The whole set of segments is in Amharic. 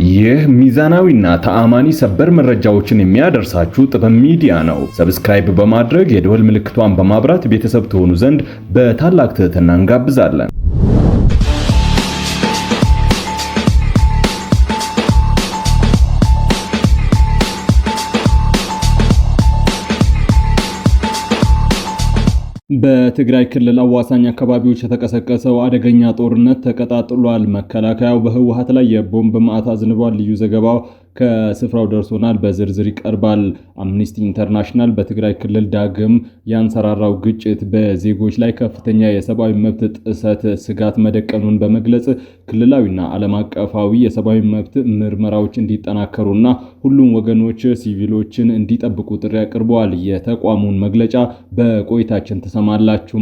ይህ ሚዛናዊና ተአማኒ ሰበር መረጃዎችን የሚያደርሳችሁ ጥበብ ሚዲያ ነው። ሰብስክራይብ በማድረግ የደወል ምልክቷን በማብራት ቤተሰብ ትሆኑ ዘንድ በታላቅ ትህትና እንጋብዛለን። በትግራይ ክልል አዋሳኝ አካባቢዎች የተቀሰቀሰው አደገኛ ጦርነት ተቀጣጥሏል። መከላከያው በህወሓት ላይ የቦምብ ማዕት አዝንቧል። ልዩ ዘገባው ከስፍራው ደርሶናል፣ በዝርዝር ይቀርባል። አምኒስቲ ኢንተርናሽናል በትግራይ ክልል ዳግም ያንሰራራው ግጭት በዜጎች ላይ ከፍተኛ የሰብአዊ መብት ጥሰት ስጋት መደቀኑን በመግለጽ ክልላዊና ዓለም አቀፋዊ የሰብአዊ መብት ምርመራዎች እንዲጠናከሩና ሁሉም ወገኖች ሲቪሎችን እንዲጠብቁ ጥሪ አቅርበዋል። የተቋሙን መግለጫ በቆይታችን ተሰማላችሁ።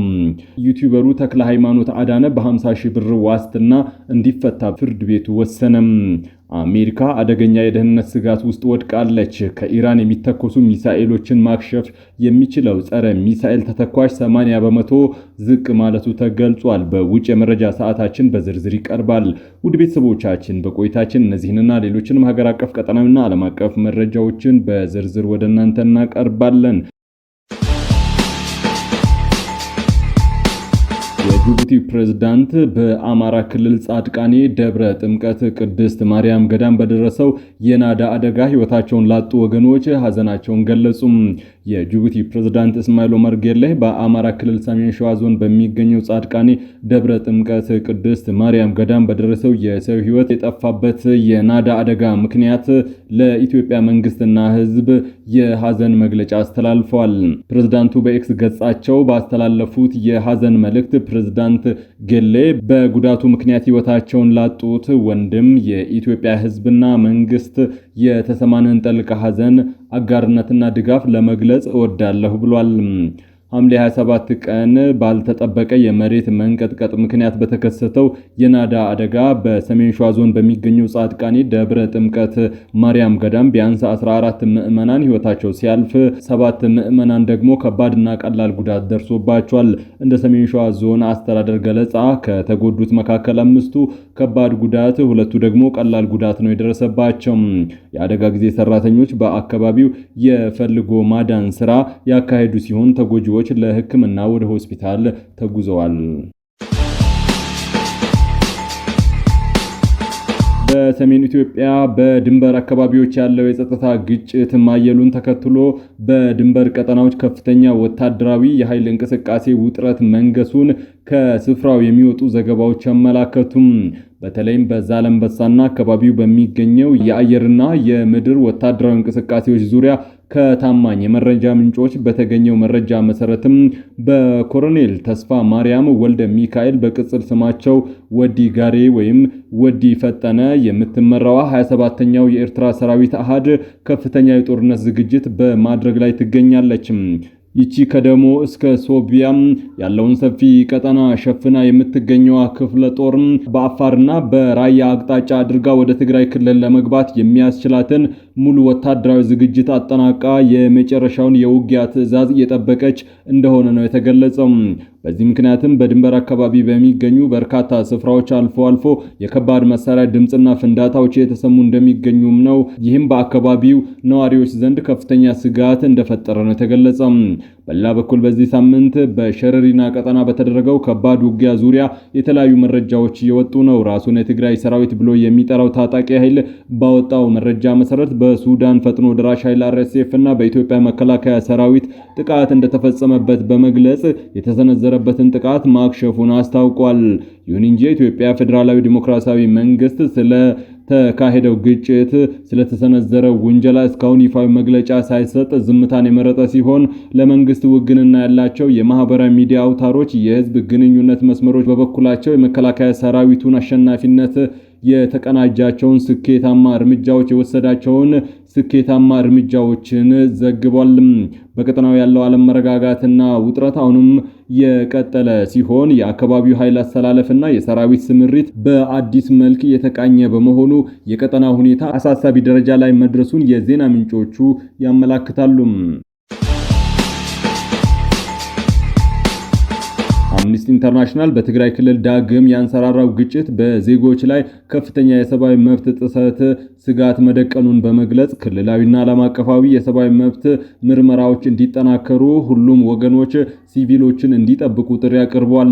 ዩቲዩበሩ ተክለ ሃይማኖት አዳነ በ50 ሺህ ብር ዋስትና እንዲፈታ ፍርድ ቤቱ ወሰነም። አሜሪካ አደገኛ የደህንነት ስጋት ውስጥ ወድቃለች። ከኢራን የሚተኮሱ ሚሳኤሎችን ማክሸፍ የሚችለው ጸረ ሚሳኤል ተተኳሽ 80 በመቶ ዝቅ ማለቱ ተገልጿል። በውጭ የመረጃ ሰዓታችን በዝርዝር ይቀርባል። ውድ ቤተሰቦቻችን በቆይታችን እነዚህንና ሌሎችንም ሀገር አቀፍ ቀጠናዊና ዓለም አቀፍ መረጃዎችን በዝርዝር ወደ እናንተ እናቀርባለን። የጅቡቲ ፕሬዝዳንት በአማራ ክልል ጻድቃኔ ደብረ ጥምቀት ቅድስት ማርያም ገዳም በደረሰው የናዳ አደጋ ሕይወታቸውን ላጡ ወገኖች ሀዘናቸውን ገለጹም። የጅቡቲ ፕሬዝዳንት እስማኤል ኦመር ጌሌህ በአማራ ክልል ሰሜን ሸዋ ዞን በሚገኘው ጻድቃኔ ደብረ ጥምቀት ቅድስት ማርያም ገዳም በደረሰው የሰው ሕይወት የጠፋበት የናዳ አደጋ ምክንያት ለኢትዮጵያ መንግስትና ሕዝብ የሀዘን መግለጫ አስተላልፈዋል። ፕሬዝዳንቱ በኤክስ ገጻቸው ባስተላለፉት የሀዘን መልእክት ፕሬዝዳንት ጌሌ በጉዳቱ ምክንያት ሕይወታቸውን ላጡት ወንድም የኢትዮጵያ ሕዝብና መንግስት የተሰማንን ጥልቅ ሀዘን አጋርነትና ድጋፍ ለመግለጽ እወዳለሁ ብሏል። ሐምሌ 27 ቀን ባልተጠበቀ የመሬት መንቀጥቀጥ ምክንያት በተከሰተው የናዳ አደጋ በሰሜን ሸዋ ዞን በሚገኘው ጻድቃኔ ደብረ ጥምቀት ማርያም ገዳም ቢያንስ 14 ምዕመናን ሕይወታቸው ሲያልፍ 7 ምዕመናን ደግሞ ከባድና ቀላል ጉዳት ደርሶባቸዋል። እንደ ሰሜን ሸዋ ዞን አስተዳደር ገለጻ ከተጎዱት መካከል 5ቱ ከባድ ጉዳት፣ 2ቱ ደግሞ ቀላል ጉዳት ነው የደረሰባቸው። የአደጋ ጊዜ ሰራተኞች በአካባቢው የፈልጎ ማዳን ስራ ያካሄዱ ሲሆን ተጎጂዎች ለሕክምና ወደ ሆስፒታል ተጉዘዋል። በሰሜን ኢትዮጵያ በድንበር አካባቢዎች ያለው የጸጥታ ግጭት ማየሉን ተከትሎ በድንበር ቀጠናዎች ከፍተኛ ወታደራዊ የኃይል እንቅስቃሴ ውጥረት መንገሱን ከስፍራው የሚወጡ ዘገባዎች አመላከቱም። በተለይም በዛላምበሳና አካባቢው በሚገኘው የአየርና የምድር ወታደራዊ እንቅስቃሴዎች ዙሪያ ከታማኝ የመረጃ ምንጮች በተገኘው መረጃ መሰረትም በኮሎኔል ተስፋ ማርያም ወልደ ሚካኤል በቅጽል ስማቸው ወዲ ጋሬ ወይም ወዲ ፈጠነ የምትመራዋ 27ኛው የኤርትራ ሰራዊት አሃድ ከፍተኛ የጦርነት ዝግጅት በማድረግ ላይ ትገኛለች። ይቺ ከደሞ እስከ ሶቢያም ያለውን ሰፊ ቀጠና ሸፍና የምትገኘው ክፍለ ጦር በአፋርና በራያ አቅጣጫ አድርጋ ወደ ትግራይ ክልል ለመግባት የሚያስችላትን ሙሉ ወታደራዊ ዝግጅት አጠናቃ የመጨረሻውን የውጊያ ትዕዛዝ እየጠበቀች እንደሆነ ነው የተገለጸው። በዚህ ምክንያትም በድንበር አካባቢ በሚገኙ በርካታ ስፍራዎች አልፎ አልፎ የከባድ መሳሪያ ድምጽና ፍንዳታዎች የተሰሙ እንደሚገኙም ነው። ይህም በአካባቢው ነዋሪዎች ዘንድ ከፍተኛ ስጋት እንደፈጠረ ነው የተገለጸው። በሌላ በኩል በዚህ ሳምንት በሸረሪና ቀጠና በተደረገው ከባድ ውጊያ ዙሪያ የተለያዩ መረጃዎች እየወጡ ነው። ራሱን የትግራይ ሰራዊት ብሎ የሚጠራው ታጣቂ ኃይል ባወጣው መረጃ መሰረት በሱዳን ፈጥኖ ደራሽ ኃይል RSF እና በኢትዮጵያ መከላከያ ሰራዊት ጥቃት እንደተፈጸመበት በመግለጽ የተሰነዘረበትን ጥቃት ማክሸፉን አስታውቋል። ይሁን እንጂ የኢትዮጵያ ፌዴራላዊ ዲሞክራሲያዊ መንግስት ስለ ተካሄደው ግጭት ስለተሰነዘረው ውንጀላ እስካሁን ይፋዊ መግለጫ ሳይሰጥ ዝምታን የመረጠ ሲሆን ለመንግስት ውግንና ያላቸው የማህበራዊ ሚዲያ አውታሮች የህዝብ ግንኙነት መስመሮች በበኩላቸው የመከላከያ ሰራዊቱን አሸናፊነት የተቀናጃቸውን ስኬታማ እርምጃዎች የወሰዳቸውን ስኬታማ እርምጃዎችን ዘግቧል። በቀጠናው ያለው አለመረጋጋትና ውጥረት አሁንም የቀጠለ ሲሆን የአካባቢው ኃይል አስተላለፍና የሰራዊት ስምሪት በአዲስ መልክ የተቃኘ በመሆኑ የቀጠናው ሁኔታ አሳሳቢ ደረጃ ላይ መድረሱን የዜና ምንጮቹ ያመላክታሉ። አምነስቲ ኢንተርናሽናል በትግራይ ክልል ዳግም ያንሰራራው ግጭት በዜጎች ላይ ከፍተኛ የሰብአዊ መብት ጥሰት ስጋት መደቀኑን በመግለጽ ክልላዊና ዓለም አቀፋዊ የሰብአዊ መብት ምርመራዎች እንዲጠናከሩ ሁሉም ወገኖች ሲቪሎችን እንዲጠብቁ ጥሪ አቅርቧል።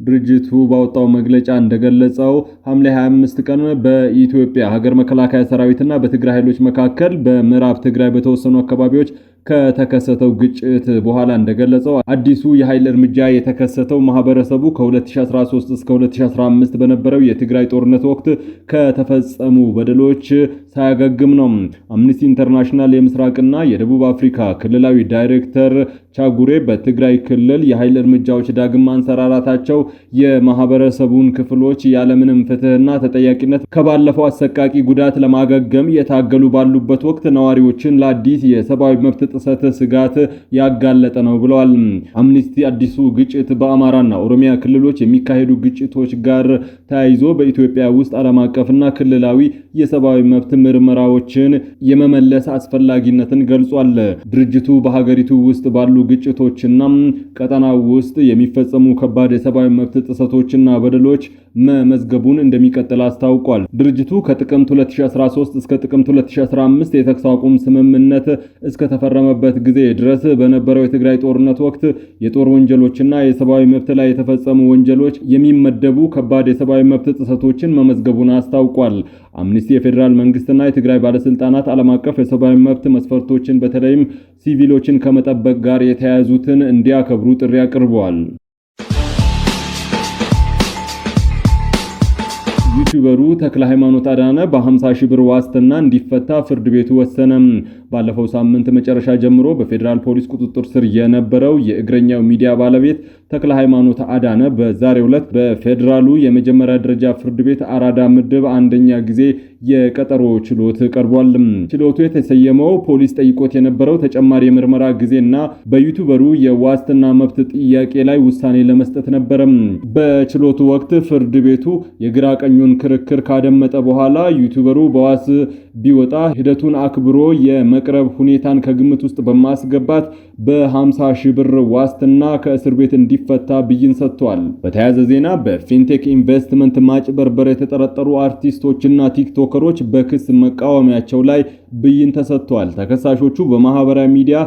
ድርጅቱ ባወጣው መግለጫ እንደገለጸው ሐምሌ 25 ቀን በኢትዮጵያ ሀገር መከላከያ ሰራዊትና በትግራይ ኃይሎች መካከል በምዕራብ ትግራይ በተወሰኑ አካባቢዎች ከተከሰተው ግጭት በኋላ እንደገለጸው አዲሱ የኃይል እርምጃ የተከሰተው ማህበረሰቡ ከ2013 እስከ 2015 በነበረው የትግራይ ጦርነት ወቅት ከተፈጸሙ በደሎች ሳያገግም ነው። አምነስቲ ኢንተርናሽናል የምስራቅና የደቡብ አፍሪካ ክልላዊ ዳይሬክተር ቻጉሬ በትግራይ ክልል የኃይል እርምጃዎች ዳግም ማንሰራራታቸው የማህበረሰቡን ክፍሎች ያለምንም ፍትህና ተጠያቂነት ከባለፈው አሰቃቂ ጉዳት ለማገገም የታገሉ ባሉበት ወቅት ነዋሪዎችን ለአዲስ የሰብአዊ መብት ጥሰት ስጋት ያጋለጠ ነው ብለዋል። አምነስቲ አዲሱ ግጭት በአማራና ኦሮሚያ ክልሎች የሚካሄዱ ግጭቶች ጋር ተያይዞ በኢትዮጵያ ውስጥ ዓለም አቀፍና ክልላዊ የሰብአዊ መብት ምርመራዎችን የመመለስ አስፈላጊነትን ገልጿል። ድርጅቱ በሀገሪቱ ውስጥ ባሉ ግጭቶችና ቀጠናው ውስጥ የሚፈጸሙ ከባድ የሰብአዊ መብት ጥሰቶችና በደሎች መመዝገቡን እንደሚቀጥል አስታውቋል። ድርጅቱ ከጥቅምት 2013 እስከ ጥቅምት 2015 የተኩስ አቁም ስምምነት እስከ ተፈረመበት ጊዜ ድረስ በነበረው የትግራይ ጦርነት ወቅት የጦር ወንጀሎችና የሰብአዊ መብት ላይ የተፈጸሙ ወንጀሎች የሚመደቡ ከባድ የሰብአዊ መብት ጥሰቶችን መመዝገቡን አስታውቋል። አምነስቲ የፌዴራል መንግስትና የትግራይ ባለስልጣናት ዓለም አቀፍ የሰብአዊ መብት መስፈርቶችን በተለይም ሲቪሎችን ከመጠበቅ ጋር የተያያዙትን እንዲያከብሩ ጥሪ አቅርበዋል። ዩቲዩበሩ ተክለ ሃይማኖት አዳነ በ50 ሺህ ብር ዋስትና እንዲፈታ ፍርድ ቤቱ ወሰነ። ባለፈው ሳምንት መጨረሻ ጀምሮ በፌዴራል ፖሊስ ቁጥጥር ስር የነበረው የእግረኛው ሚዲያ ባለቤት ተክለ ሃይማኖት አዳነ በዛሬው ዕለት በፌዴራሉ የመጀመሪያ ደረጃ ፍርድ ቤት አራዳ ምድብ አንደኛ ጊዜ የቀጠሮ ችሎት ቀርቧል። ችሎቱ የተሰየመው ፖሊስ ጠይቆት የነበረው ተጨማሪ የምርመራ ጊዜና በዩቲዩበሩ የዋስትና መብት ጥያቄ ላይ ውሳኔ ለመስጠት ነበር። በችሎቱ ወቅት ፍርድ ቤቱ የግራ ቀኙን ክርክር ካደመጠ በኋላ ዩቲዩበሩ በዋስ ቢወጣ ሂደቱን አክብሮ የመቅረብ ሁኔታን ከግምት ውስጥ በማስገባት በ50 ሺህ ብር ዋስትና ከእስር ቤት እንዲፈታ ብይን ሰጥቷል። በተያያዘ ዜና በፊንቴክ ኢንቨስትመንት ማጭበርበር የተጠረጠሩ አርቲስቶችና ቲክቶከሮች በክስ መቃወሚያቸው ላይ ብይን ተሰጥቷል። ተከሳሾቹ በማህበራዊ ሚዲያ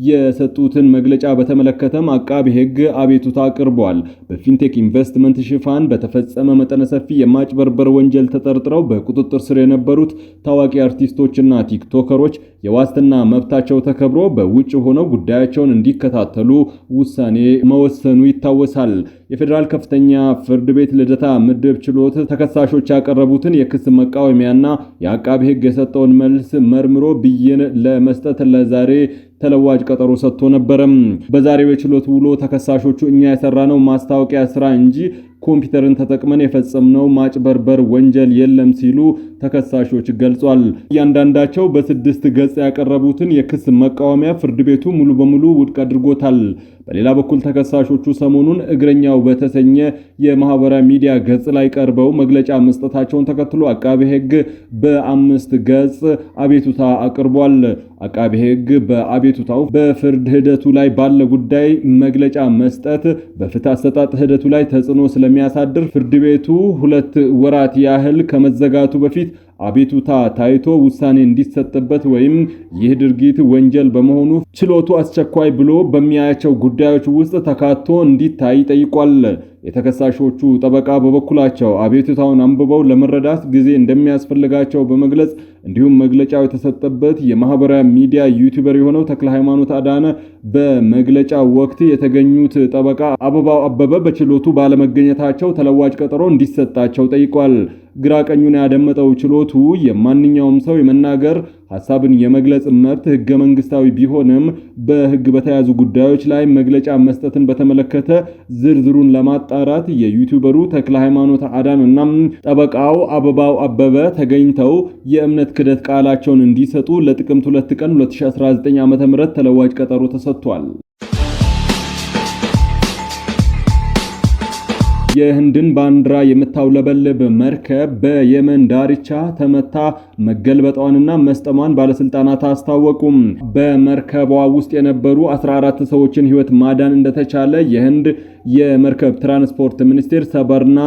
የሰጡትን መግለጫ በተመለከተም አቃቢ ሕግ አቤቱታ አቅርቧል። በፊንቴክ ኢንቨስትመንት ሽፋን በተፈጸመ መጠነ ሰፊ የማጭበርበር ወንጀል ተጠርጥረው በቁጥጥር ስር የነበሩት ታዋቂ አርቲስቶችና ቲክቶከሮች የዋስትና መብታቸው ተከብሮ በውጭ ሆነው ጉዳያቸውን እንዲከታተሉ ውሳኔ መወሰኑ ይታወሳል። የፌዴራል ከፍተኛ ፍርድ ቤት ልደታ ምድብ ችሎት ተከሳሾች ያቀረቡትን የክስ መቃወሚያና የአቃቢ ሕግ የሰጠውን መልስ መርምሮ ብይን ለመስጠት ለዛሬ ተለዋጭ ቀጠሮ ሰጥቶ ነበር። በዛሬው የችሎት ውሎ ተከሳሾቹ እኛ የሰራነው ማስታወቂያ ስራ እንጂ ኮምፒውተርን ተጠቅመን የፈጸምነው ማጭበርበር ወንጀል የለም ሲሉ ተከሳሾች ገልጿል። እያንዳንዳቸው በ6 ገጽ ያቀረቡትን የክስ መቃወሚያ ፍርድ ቤቱ ሙሉ በሙሉ ውድቅ አድርጎታል። በሌላ በኩል ተከሳሾቹ ሰሞኑን እግረኛው በተሰኘ የማህበራዊ ሚዲያ ገጽ ላይ ቀርበው መግለጫ መስጠታቸውን ተከትሎ አቃቤ ሕግ በ5 ገጽ አቤቱታ አቅርቧል። አቃቤ ሕግ በአቤቱታው በፍርድ ሂደቱ ላይ ባለ ጉዳይ መግለጫ መስጠት በፍትህ አሰጣጥ ሂደቱ ላይ ተጽዕኖ ስለሚያሳድር ፍርድ ቤቱ 2 ወራት ያህል ከመዘጋቱ በፊት አቤቱታ ታይቶ ውሳኔ እንዲሰጥበት ወይም ይህ ድርጊት ወንጀል በመሆኑ ችሎቱ አስቸኳይ ብሎ በሚያያቸው ጉዳዮች ውስጥ ተካቶ እንዲታይ ጠይቋል። የተከሳሾቹ ጠበቃ በበኩላቸው አቤቱታውን አንብበው ለመረዳት ጊዜ እንደሚያስፈልጋቸው በመግለጽ እንዲሁም መግለጫው የተሰጠበት የማህበራዊ ሚዲያ ዩቲዩበር የሆነው ተክለ ሃይማኖት አዳነ በመግለጫው ወቅት የተገኙት ጠበቃ አበባው አበበ በችሎቱ ባለመገኘታቸው ተለዋጭ ቀጠሮ እንዲሰጣቸው ጠይቋል። ግራ ቀኙን ያደመጠው ችሎቱ የማንኛውም ሰው የመናገር ሐሳብን የመግለጽ መብት ህገ መንግስታዊ ቢሆንም በህግ በተያዙ ጉዳዮች ላይ መግለጫ መስጠትን በተመለከተ ዝርዝሩን ለማጣራት የዩቲዩበሩ ተክለ ሃይማኖት አዳነ እና ጠበቃው አበባው አበበ ተገኝተው የእምነት ክደት ቃላቸውን እንዲሰጡ ለጥቅምት 2 ቀን 2019 ዓ.ም ተለዋጭ ቀጠሮ ተሰጥቷል። የህንድን ባንዲራ የምታውለበልብ መርከብ በየመን ዳርቻ ተመታ መገልበጧንና መስጠሟን ባለስልጣናት አስታወቁም። በመርከቧ ውስጥ የነበሩ 14 ሰዎችን ሕይወት ማዳን እንደተቻለ የህንድ የመርከብ ትራንስፖርት ሚኒስቴር ሰበርና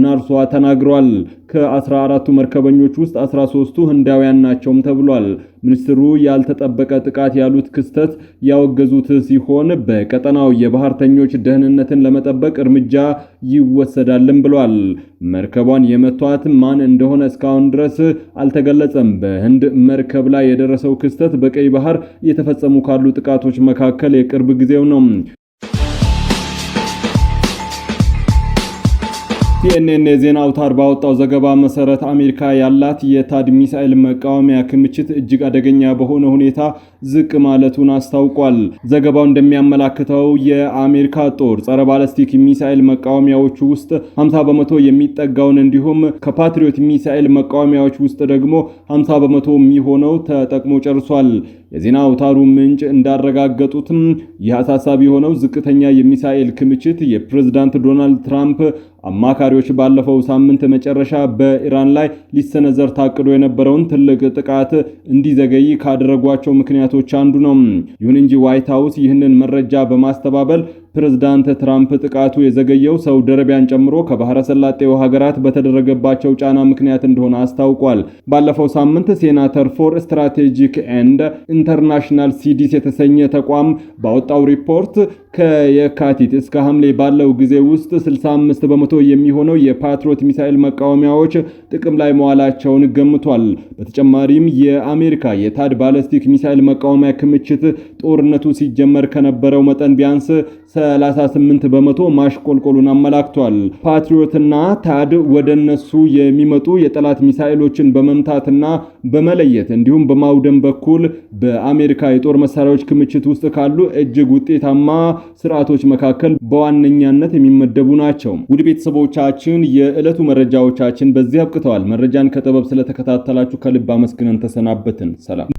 ናርሷ ተናግሯል። ከ14ቱ መርከበኞች ውስጥ 13ቱ ህንዳውያን ናቸውም ተብሏል። ሚኒስትሩ ያልተጠበቀ ጥቃት ያሉት ክስተት ያወገዙት ሲሆን በቀጠናው የባህርተኞች ደህንነትን ለመጠበቅ እርምጃ ይወሰዳልም ብሏል። መርከቧን የመቷት ማን እንደሆነ እስካሁን ድረስ አልተገለጸም። በህንድ መርከብ ላይ የደረሰው ክስተት በቀይ ባህር እየተፈጸሙ ካሉ ጥቃቶች መካከል የቅርብ ጊዜው ነው። ሲኤንኤን የዜና አውታር ባወጣው ዘገባ መሰረት አሜሪካ ያላት የታድ ሚሳኤል መቃወሚያ ክምችት እጅግ አደገኛ በሆነ ሁኔታ ዝቅ ማለቱን አስታውቋል። ዘገባው እንደሚያመላክተው የአሜሪካ ጦር ጸረ ባላስቲክ ሚሳኤል መቃወሚያዎቹ ውስጥ 50 በመቶ የሚጠጋውን እንዲሁም ከፓትሪዮት ሚሳኤል መቃወሚያዎች ውስጥ ደግሞ 50 በመቶ የሚሆነው ተጠቅሞ ጨርሷል። የዜና አውታሩ ምንጭ እንዳረጋገጡትም ይህ አሳሳቢ የሆነው ዝቅተኛ የሚሳኤል ክምችት የፕሬዝዳንት ዶናልድ ትራምፕ አማካሪዎች ባለፈው ሳምንት መጨረሻ በኢራን ላይ ሊሰነዘር ታቅዶ የነበረውን ትልቅ ጥቃት እንዲዘገይ ካደረጓቸው ምክንያቶች አንዱ ነው። ይሁን እንጂ ዋይት ሃውስ ይህንን መረጃ በማስተባበል ፕሬዝዳንት ትራምፕ ጥቃቱ የዘገየው ሳውዲ አረቢያን ጨምሮ ከባህረ ሰላጤው ሀገራት በተደረገባቸው ጫና ምክንያት እንደሆነ አስታውቋል። ባለፈው ሳምንት ሴናተር ፎር ስትራቴጂክ ኤንድ ኢንተርናሽናል ሲዲስ የተሰኘ ተቋም ባወጣው ሪፖርት ከየካቲት እስከ ሐምሌ ባለው ጊዜ ውስጥ 65 በመቶ የሚሆነው የፓትሪዮት ሚሳኤል መቃወሚያዎች ጥቅም ላይ መዋላቸውን ገምቷል። በተጨማሪም የአሜሪካ የታድ ባላስቲክ ሚሳኤል መቃወሚያ ክምችት ጦርነቱ ሲጀመር ከነበረው መጠን ቢያንስ 38 በመቶ ማሽቆልቆሉን አመላክቷል። ፓትሪዮትና ታድ ወደነሱ የሚመጡ የጠላት ሚሳኤሎችን በመምታትና በመለየት እንዲሁም በማውደም በኩል በአሜሪካ የጦር መሳሪያዎች ክምችት ውስጥ ካሉ እጅግ ውጤታማ ስርዓቶች መካከል በዋነኛነት የሚመደቡ ናቸው። ውድ ቤተሰቦቻችን የዕለቱ መረጃዎቻችን በዚህ አብቅተዋል። መረጃን ከጥበብ ስለተከታተላችሁ ከልብ አመስግነን ተሰናበትን። ሰላም።